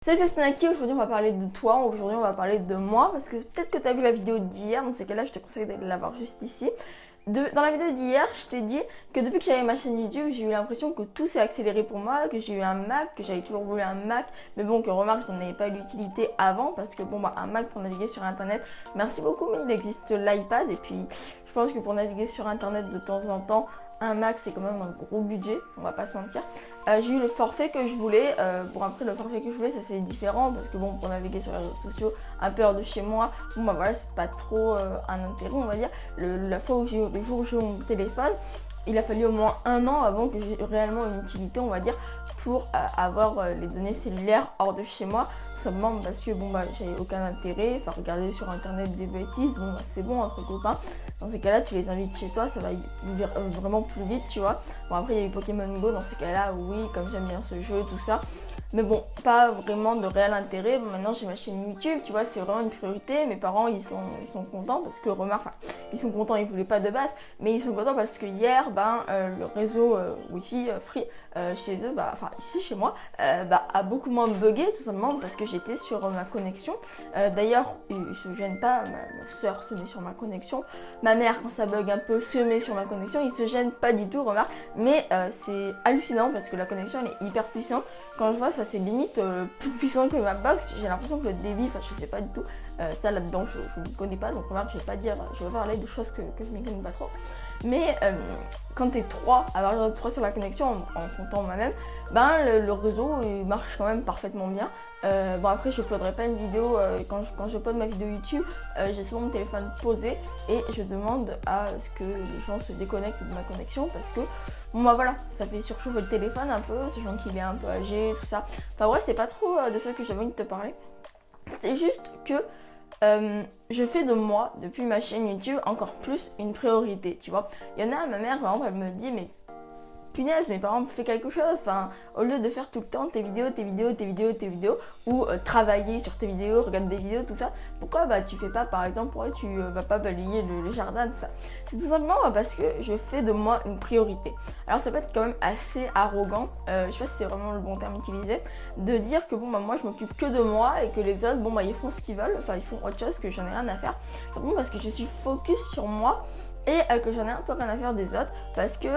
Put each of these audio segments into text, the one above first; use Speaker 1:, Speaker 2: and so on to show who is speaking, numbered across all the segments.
Speaker 1: Salut, c'est Snacky. Aujourd'hui on va parler de toi, aujourd'hui on va parler de moi parce que peut-être que tu as vu la vidéo d'hier, dans ces cas-là je te conseille de l'avoir juste ici. Dans la vidéo d'hier, je t'ai dit que depuis que j'avais ma chaîne YouTube, j'ai eu l'impression que tout s'est accéléré pour moi, que j'ai eu un Mac, que j'avais toujours voulu un Mac, mais bon, que remarque, je n'en avais pas eu l'utilité avant parce que bon, bah, un Mac pour naviguer sur internet, merci beaucoup, mais il existe l'iPad et puis je pense que pour naviguer sur internet de temps en temps, un Mac c'est quand même un gros budget, on va pas se mentir. J'ai eu le forfait que je voulais. Bon, après le forfait que je voulais, ça c'est différent parce que bon, pour naviguer sur les réseaux sociaux un peu hors de chez moi, bon bah voilà, c'est pas trop un intérêt, on va dire. Le jour où j'ai eu mon téléphone, il a fallu au moins un an avant que j'ai réellement une utilité, on va dire, pour avoir les données cellulaires hors de chez moi. Seulement parce que bon bah j'avais aucun intérêt, enfin regarder sur internet des bêtises, bon bah c'est bon entre copains. Dans ces cas-là, tu les invites chez toi, ça va vraiment plus vite, tu vois. Bon, après, il y a eu Pokémon Go, dans ces cas-là, oui, comme j'aime bien ce jeu, tout ça. Mais bon, pas vraiment de réel intérêt. Bon, maintenant, j'ai ma chaîne YouTube, tu vois, c'est vraiment une priorité. Mes parents, ils sont contents parce que, remarque, enfin, ils sont contents, ils voulaient pas de base, mais ils sont contents parce que hier, le réseau Wi-Fi Free chez eux, bah, enfin, ici, chez moi, a beaucoup moins bugué, tout simplement parce que j'étais sur ma connexion. D'ailleurs, ils se gênent pas, ma soeur se met sur ma connexion. Ma mère, quand ça bug un peu, se met sur ma connexion. Ils se gênent pas du tout, remarque. Mais c'est hallucinant parce que la connexion, elle est hyper puissante. Quand je vois ça, c'est limite plus puissant que ma box. J'ai l'impression que le débit, enfin, je sais pas du tout. Ça là-dedans, je ne connais pas. Donc, remarque, je vais pas dire, je vais parler de choses que je ne connais pas trop. Mais quand t'es 3, avoir 3 sur la connexion en comptant moi-même, le réseau il marche quand même parfaitement bien. Bon après je uploaderai pas une vidéo, quand je upload ma vidéo YouTube, j'ai souvent mon téléphone posé et je demande à ce que les gens se déconnectent de ma connexion parce que bon bah voilà, ça fait surchauffer le téléphone un peu, sachant qu'il est un peu âgé, tout ça. Enfin ouais, c'est pas trop de ça que j'avais envie de te parler. C'est juste que je fais de moi, depuis ma chaîne YouTube, encore plus une priorité, tu vois. Il y en a, ma mère, par exemple, elle me dit, mais punaise, mais par exemple, fais quelque chose, enfin, au lieu de faire tout le temps tes vidéos, ou travailler sur tes vidéos, regarder des vidéos, tout ça, pourquoi tu fais pas, par exemple, pourquoi tu vas pas balayer le jardin, tout ça. C'est tout simplement parce que je fais de moi une priorité. Alors ça peut être quand même assez arrogant, je sais pas si c'est vraiment le bon terme utilisé, de dire que bon moi je m'occupe que de moi et que les autres, bon ils font ce qu'ils veulent, enfin ils font autre chose, que j'en ai rien à faire. Simplement parce que je suis focus sur moi et que j'en ai un peu rien à faire des autres parce que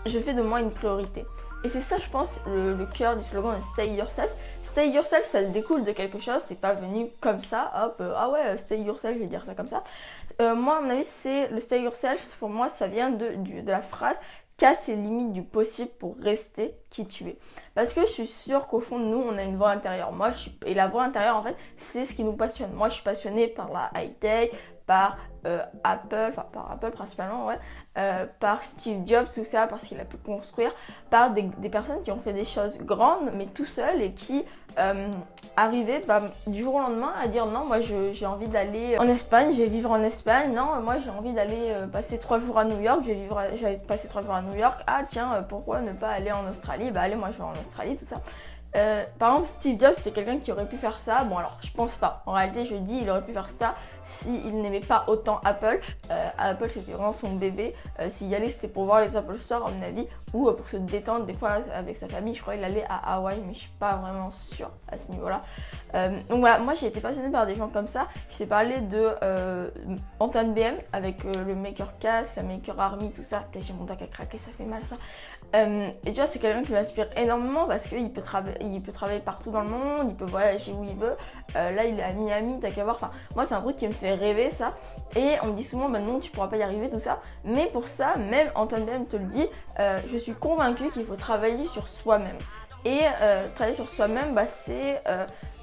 Speaker 1: je fais de moi une priorité. Et c'est ça, je pense, le cœur du slogan de Stay Yourself. Stay Yourself, ça découle de quelque chose, c'est pas venu comme ça, hop, ah ouais, Stay Yourself, je vais dire ça comme ça. Moi, à mon avis, c'est le Stay Yourself, pour moi, ça vient de la phrase casse les limites du possible pour rester qui tu es. Parce que je suis sûre qu'au fond de nous, on a une voix intérieure. Et la voix intérieure, en fait, c'est ce qui nous passionne. Moi, je suis passionnée par la high-tech, par Apple, enfin par Apple principalement, ouais, par Steve Jobs, tout ça, parce qu'il a pu construire, par des personnes qui ont fait des choses grandes, mais tout seuls et qui arrivaient du jour au lendemain à dire non, moi j'ai envie d'aller en Espagne, je vais vivre en Espagne, non, moi j'ai envie d'aller passer 3 jours à New York, je vais passer 3 jours à New York, ah tiens, pourquoi ne pas aller en Australie, allez, moi je vais en Australie, tout ça. Par exemple, Steve Jobs, c'était quelqu'un qui aurait pu faire ça. Bon, alors, je pense pas. En réalité, je dis, il aurait pu faire ça s'il n'aimait pas autant Apple. Apple, c'était vraiment son bébé. S'il y allait, c'était pour voir les Apple Store, à mon avis, ou pour se détendre. Des fois, avec sa famille, je crois qu'il allait à Hawaï, mais je suis pas vraiment sûre à ce niveau-là. Donc voilà, moi, j'ai été passionnée par des gens comme ça. Je t'ai parlé de Antoine BM avec le Maker Cast, la Maker Army, tout ça. J'ai mon tac à craquer, ça fait mal ça. Et tu vois, c'est quelqu'un qui m'inspire énormément parce qu'il peut travailler partout dans le monde, il peut voyager où il veut. Là, il est à Miami, t'as qu'à voir. Enfin, moi, c'est un truc qui me fait rêver, ça. Et on me dit souvent, non, tu pourras pas y arriver, tout ça. Mais pour ça, même Antoine BM te le dit, je suis convaincue qu'il faut travailler sur soi-même. Et travailler sur soi-même, c'est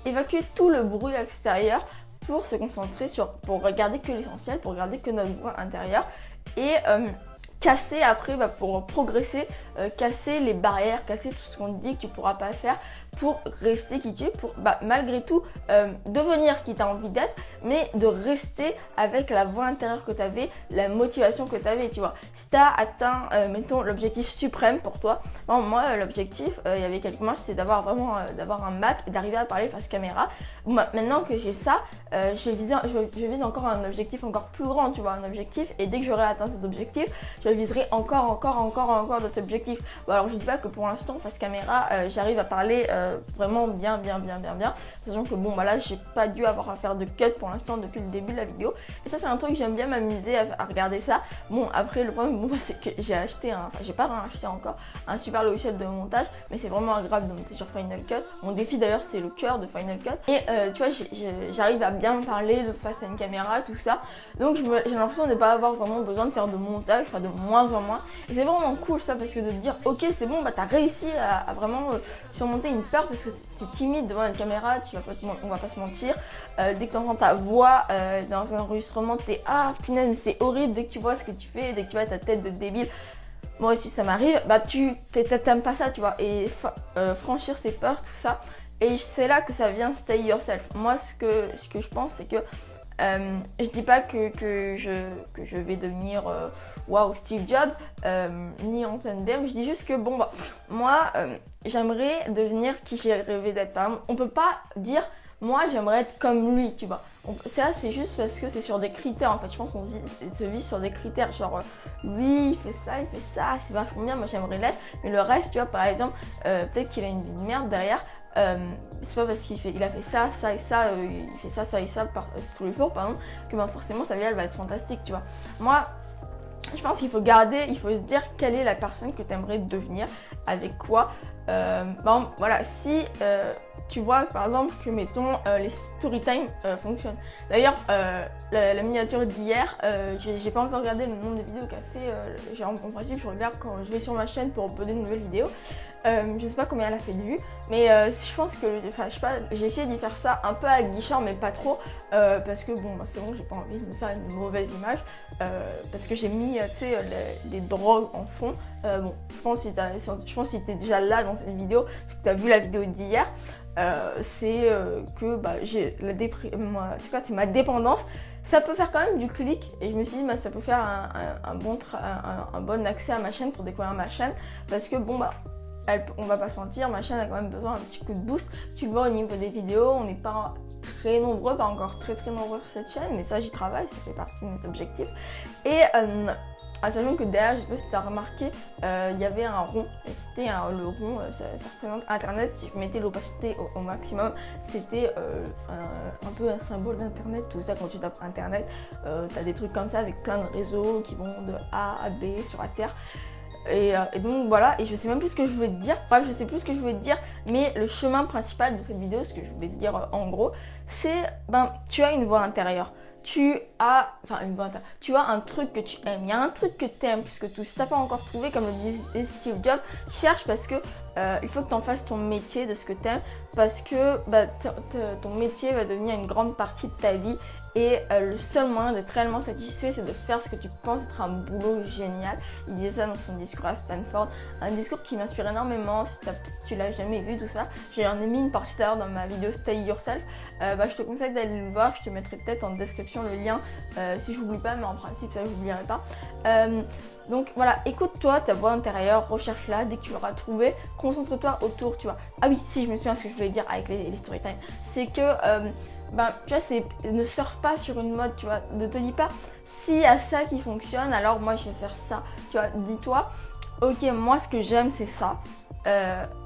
Speaker 1: évacuer tout le bruit extérieur pour se concentrer pour regarder que l'essentiel, pour regarder que notre voix intérieure. Et casser après pour progresser, casser les barrières, casser tout ce qu'on te dit que tu pourras pas faire pour rester qui tu es, pour malgré tout devenir qui tu as envie d'être, mais de rester avec la voix intérieure que tu avais, la motivation que tu avais, tu vois. Si tu as atteint, mettons, l'objectif suprême pour toi, bon, moi l'objectif, il y avait quelques mois, c'était d'avoir un Mac et d'arriver à parler face caméra. Maintenant que j'ai ça, je vise encore un objectif encore plus grand, tu vois, un objectif, et dès que j'aurai atteint cet objectif, je viserai encore d'autres objectifs. Bon, alors je dis pas que pour l'instant face caméra j'arrive à parler vraiment bien, sachant que bon bah là j'ai pas dû avoir à faire de cut pour l'instant depuis le début de la vidéo, et ça c'est un truc que j'aime bien m'amuser à regarder ça. Bon après le problème bon, c'est que j'ai acheté j'ai pas racheté encore un super logiciel de montage, mais c'est vraiment agréable de monter sur Final Cut. Mon défi d'ailleurs c'est le cœur de Final Cut, et tu vois j'arrive à bien me parler de face à une caméra, tout ça, donc j'ai l'impression de pas avoir vraiment besoin de faire de montage, enfin de moins en moins, et c'est vraiment cool ça, parce que de te dire ok c'est bon, bah t'as réussi à vraiment surmonter une peur, parce que t'es timide devant une caméra, on va pas se mentir, dès que t'entends ta voix dans un enregistrement, t'es ah punaise c'est horrible, dès que tu vois ce que tu fais, dès que tu vois ta tête de débile, moi aussi ça m'arrive, bah t'aimes pas ça, tu vois, et franchir ses peurs, tout ça, et c'est là que ça vient stay yourself. Moi ce que je pense c'est que je dis pas que je vais devenir waouh Steve Jobs ni Antoine Berg, je dis juste que bon bah moi j'aimerais devenir qui j'ai rêvé d'être. On peut pas dire moi j'aimerais être comme lui, tu vois. Ça c'est juste parce que c'est sur des critères en fait. Je pense qu'on se vit sur des critères, genre lui il fait ça, c'est vachement bien, moi j'aimerais l'être, mais le reste tu vois, par exemple peut-être qu'il a une vie de merde derrière. C'est pas parce il a fait ça et ça, il fait ça et ça tous les jours pardon, que ben, forcément sa vie elle va être fantastique, tu vois. Moi je pense qu'il faut se dire quelle est la personne que tu aimerais devenir, avec quoi. Bon, voilà, si tu vois par exemple que mettons les story time fonctionnent. D'ailleurs la miniature d'hier, j'ai pas encore regardé le nombre de vidéos qu'a fait, en principe je regarde quand je vais sur ma chaîne pour uploader une nouvelle vidéo. Je sais pas combien elle a fait de vues, mais je pense que, enfin je sais pas, j'ai essayé d'y faire ça un peu à guichard mais pas trop, parce que bon bah, c'est bon, j'ai pas envie de me faire une mauvaise image, parce que j'ai mis tu sais des drogues en fond. Bon, je pense si t'es déjà là dans cette vidéo, c'est que t'as vu la vidéo d'hier, c'est que bah, j'ai c'est ma dépendance. Ça peut faire quand même du clic, et je me suis dit bah, ça peut faire un bon accès à ma chaîne pour découvrir ma chaîne, parce que bon bah on va pas se mentir, ma chaîne a quand même besoin d'un petit coup de boost. Tu le vois au niveau des vidéos, on n'est pas très nombreux, pas encore très nombreux sur cette chaîne, mais ça j'y travaille, ça fait partie de mes objectifs. Et sachant que derrière, je sais pas si tu as remarqué, il y avait un rond, et c'était le rond, ça représente internet. Si je mettais l'opacité au maximum, c'était un peu un symbole d'internet, tout ça. Quand tu tapes internet, tu as des trucs comme ça avec plein de réseaux qui vont de A à B sur la Terre. Et donc voilà, et je sais même plus ce que je voulais te dire, bref je sais plus ce que je voulais te dire, mais le chemin principal de cette vidéo, ce que je voulais te dire en gros, c'est ben tu as une voix intérieure, tu as un truc que tu aimes, il y a un truc que tu aimes plus que tout. Si t'as pas encore trouvé, comme le disait Steve Jobs, cherche, parce que il faut que tu en fasses ton métier de ce que tu aimes, parce que bah, ton métier va devenir une grande partie de ta vie. Et le seul moyen d'être réellement satisfait, c'est de faire ce que tu penses être un boulot génial. Il disait ça dans son discours à Stanford, un discours qui m'inspire énormément. Si tu l'as jamais vu, tout ça, j'en ai mis une partie d'ailleurs dans ma vidéo Stay Yourself. Je te conseille d'aller le voir, je te mettrai peut-être en description le lien si j'oublie pas, mais en principe ça j'oublierai pas. Donc voilà, écoute-toi, ta voix intérieure, recherche-la, dès que tu l'auras trouvée, concentre-toi autour, tu vois. Ah oui, si, je me souviens ce que je voulais dire avec les story time, c'est que tu vois, ne surfe pas sur une mode, tu vois, ne te dis pas s'il y a ça qui fonctionne, alors moi je vais faire ça, tu vois, dis-toi, ok, moi ce que j'aime c'est ça.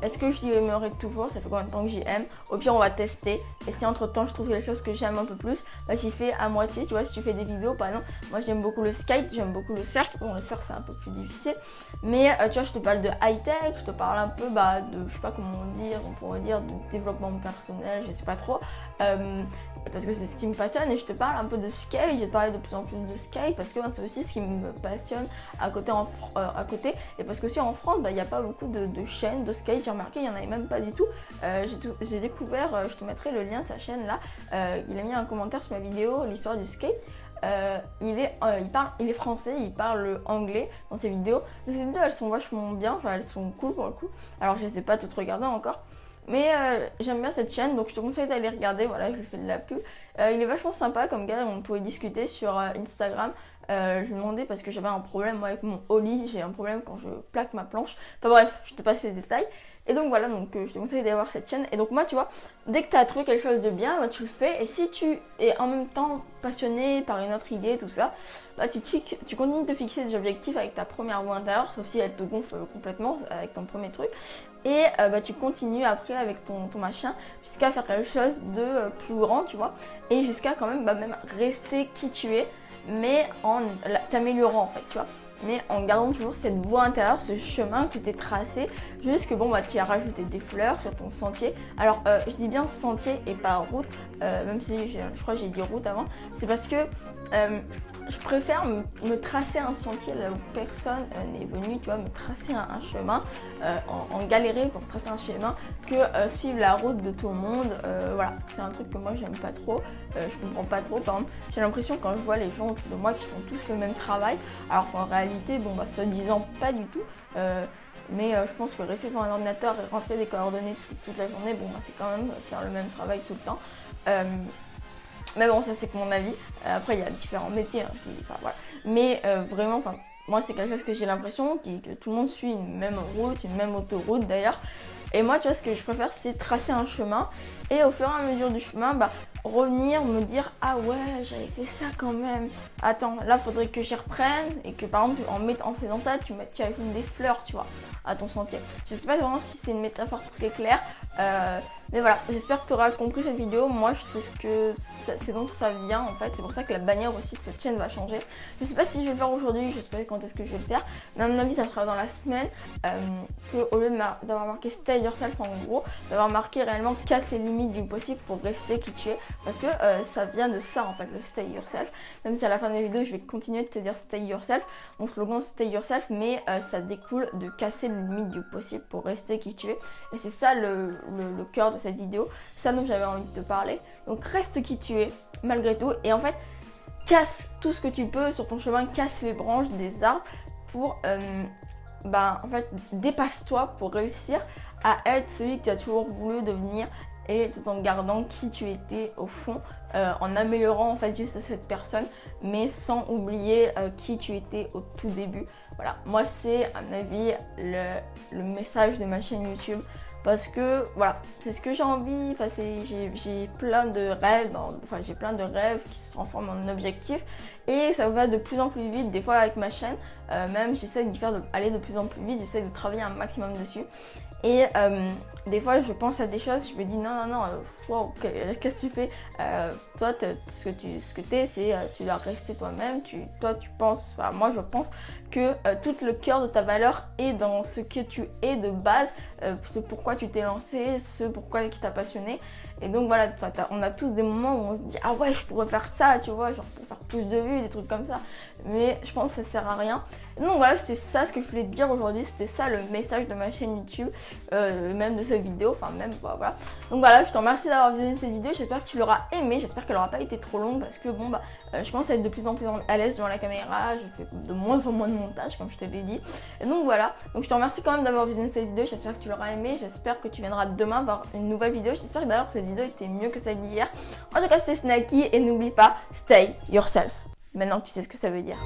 Speaker 1: Est-ce que j'y aimerais toujours? Ça fait combien de temps que j'y aime? Au pire on va tester, et si entre temps je trouve quelque chose que j'aime un peu plus, bah j'y fais à moitié, tu vois. Si tu fais des vidéos par exemple, moi j'aime beaucoup le skate, j'aime beaucoup le surf. Bon, le surf c'est un peu plus difficile, mais tu vois, je te parle de high tech, je te parle un peu de, je sais pas comment dire, on pourrait dire de développement personnel, je sais pas trop, parce que c'est ce qui me passionne. Et je te parle un peu de skate, je vais te parler de plus en plus de skate, parce que c'est aussi ce qui me passionne à côté, et parce que aussi en France, il n'y a pas beaucoup de chaînes de skate. J'ai remarqué, il n'y en avait même pas du tout. J'ai découvert, je te mettrai le lien de sa chaîne là, il a mis un commentaire sur ma vidéo, l'histoire du skate. Il est français, il parle anglais dans ses vidéos. Donc ces vidéos elles sont vachement bien, enfin elles sont cool pour le coup. Alors je les ai pas toutes regardées encore, mais j'aime bien cette chaîne, donc je te conseille d'aller regarder. Voilà, je lui fais de la pub. Il est vachement sympa comme gars, on pouvait discuter sur Instagram. Je lui demandais, parce que j'avais un problème moi, avec mon ollie, j'ai un problème quand je plaque ma planche. Enfin bref, je te passe les détails. Et donc voilà, donc je te conseille d'aller voir cette chaîne. Et donc moi, tu vois, dès que tu as trouvé quelque chose de bien, bah, tu le fais. Et si tu es en même temps passionné par une autre idée, tout ça, bah, tu continues de te fixer des objectifs avec ta première voix intérieure, sauf si elle te gonfle complètement avec ton premier truc. Et bah, tu continues après avec ton machin jusqu'à faire quelque chose de plus grand, tu vois. Et jusqu'à quand même, bah, même rester qui tu es, mais en t'améliorant en fait, tu vois. Mais en gardant toujours cette voie intérieure, ce chemin que tu t'es tracé, juste que bon bah tu as rajouté des fleurs sur ton sentier. Alors je dis bien sentier et pas route, même si je crois que j'ai dit route avant, c'est parce que je préfère me tracer un sentier là où personne n'est venu, tu vois, me tracer un chemin, en galérer pour tracer un chemin, que suivre la route de tout le monde. Voilà, c'est un truc que moi j'aime pas trop, je comprends pas trop. Par exemple, j'ai l'impression quand je vois les gens autour de moi qui font tous le même travail, alors qu'en réalité, bon bah soi-disant pas du tout. Mais je pense que rester sur un ordinateur et rentrer des coordonnées toute la journée, bon bah, c'est quand même faire le même travail tout le temps. Mais bon, ça c'est que mon avis. Après, il y a différents métiers, hein, enfin, voilà. Mais vraiment, enfin, moi c'est quelque chose que j'ai l'impression que tout le monde suit une même route, une même autoroute d'ailleurs. Et moi, tu vois, ce que je préfère, c'est tracer un chemin et au fur et à mesure du chemin, bah, revenir, me dire « Ah ouais, j'avais fait ça quand même. Attends, là, faudrait que j'y reprenne. » Et que par exemple, en faisant ça, tu ajoutes des fleurs, tu vois, à ton sentier. Je sais pas vraiment si c'est une métaphore très claire. Mais voilà, j'espère que tu auras compris cette vidéo. Moi, je sais c'est donc ça vient en fait. C'est pour ça que la bannière aussi de cette chaîne va changer. Je sais pas si je vais le faire aujourd'hui, je sais pas quand est-ce que je vais le faire. Mais à mon avis, ça sera dans la semaine. Qu'au lieu d'avoir marqué Stay Yourself en gros, d'avoir marqué réellement casse les limites du possible pour rester qui tu es. Parce que ça vient de ça en fait, le Stay Yourself. Même si à la fin de la vidéo, je vais continuer de te dire Stay Yourself. Mon slogan Stay Yourself, mais ça découle de casser les limites du possible pour rester qui tu es. Et c'est ça le cœur de cette vidéo, ça dont j'avais envie de te parler. Donc reste qui tu es malgré tout et en fait casse tout ce que tu peux sur ton chemin, casse les branches des arbres pour en fait dépasse-toi pour réussir à être celui que tu as toujours voulu devenir et tout en gardant qui tu étais au fond, en améliorant en fait juste cette personne mais sans oublier qui tu étais au tout début. Voilà, moi c'est à mon avis le message de ma chaîne YouTube. Parce que voilà, c'est ce que j'ai envie, enfin, j'ai plein de rêves, j'ai plein de rêves qui se transforment en objectifs et ça va de plus en plus vite. Des fois avec ma chaîne, même j'essaie d'y faire aller de plus en plus vite, j'essaie de travailler un maximum dessus. Et des fois je pense à des choses, je me dis non, wow, qu'est-ce que tu fais, toi ce que t'es, c'est tu dois rester toi-même, toi tu penses, enfin moi je pense que tout le cœur de ta valeur est dans ce que tu es de base, ce pourquoi tu t'es lancé, ce pourquoi qui t'a passionné. Et donc voilà, on a tous des moments où on se dit ah ouais je pourrais faire ça, tu vois, genre pour faire plus de vues, des trucs comme ça. Mais je pense que ça sert à rien. Donc voilà, c'était ça ce que je voulais te dire aujourd'hui, c'était ça le message de ma chaîne YouTube, même de cette vidéo, enfin même voilà. Donc voilà, je te remercie d'avoir visionné cette vidéo, j'espère que tu l'auras aimé, j'espère qu'elle n'aura pas été trop longue parce que bon je pense être de plus en plus à l'aise devant la caméra, je fais de moins en moins de montage comme je te l'ai dit. Et donc voilà, donc je te remercie quand même d'avoir visionné cette vidéo, j'espère que tu l'auras aimé, j'espère que tu viendras demain voir une nouvelle vidéo, j'espère que d'ailleurs cette vidéo était mieux que celle d'hier. En tout cas c'était Snacky et n'oublie pas, stay yourself. Maintenant que tu sais ce que ça veut dire.